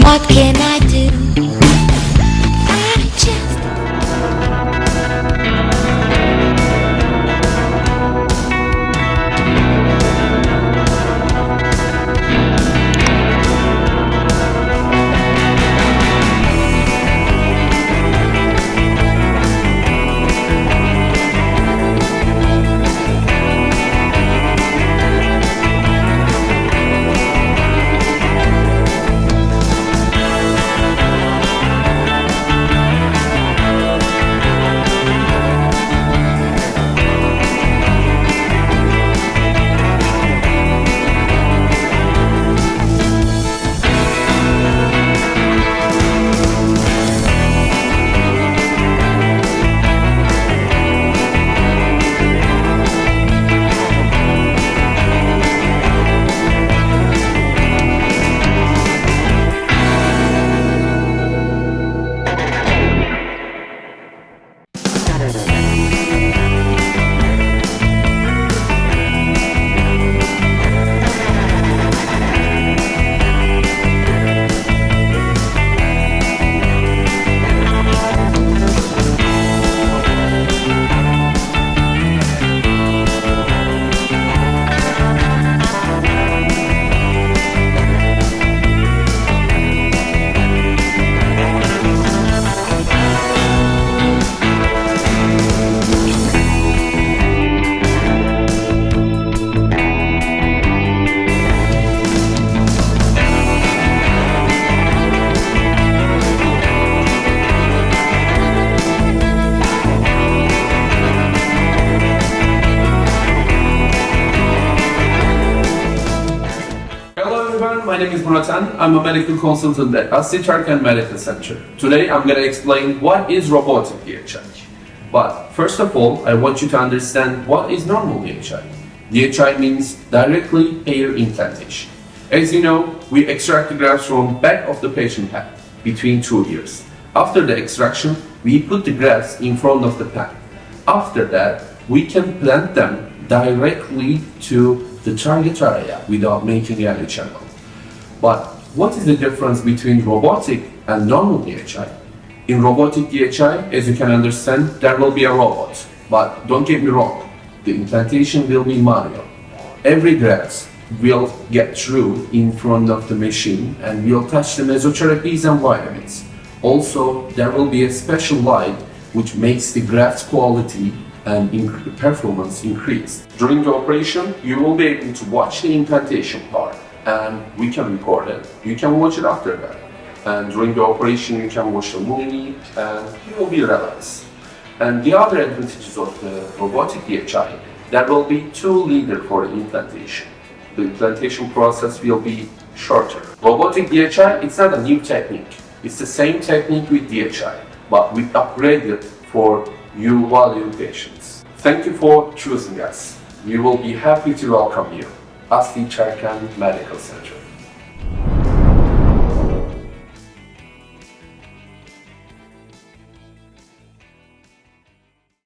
What can I do? I just My name is Muratan. I'm a medical consultant at Asli Tarcan Medical Center. Today I'm going to explain what is robotic DHI. But first of all, I want you to understand what is normal DHI. DHI means directly hair implantation. As you know, we extract the grafts from back of the patient head between 2 ears. After the extraction, we put the grafts in front of the pen. After that, we can plant them directly to the target area without making any channel. But what is the difference between robotic and normal DHI? In robotic DHI, as you can understand, there will be a robot. But don't get me wrong, the implantation will be manual. Every graft will get through in front of the machine and will touch the mesotherapies and vitamins. Also, there will be a special light which makes the graft quality and performance increase. During the operation, you will be able to watch the implantation part, and we can record it. You can watch it after that. And during the operation, you can watch the movie and you will be relaxed. And the other advantages of the robotic DHI, there will be 2 leaders for the implantation. The implantation process will be shorter. Robotic DHI, it's not a new technique. It's the same technique with DHI, but we upgraded for you value patients. Thank you for choosing us. We will be happy to welcome you. Asli Tarcan Medical Center.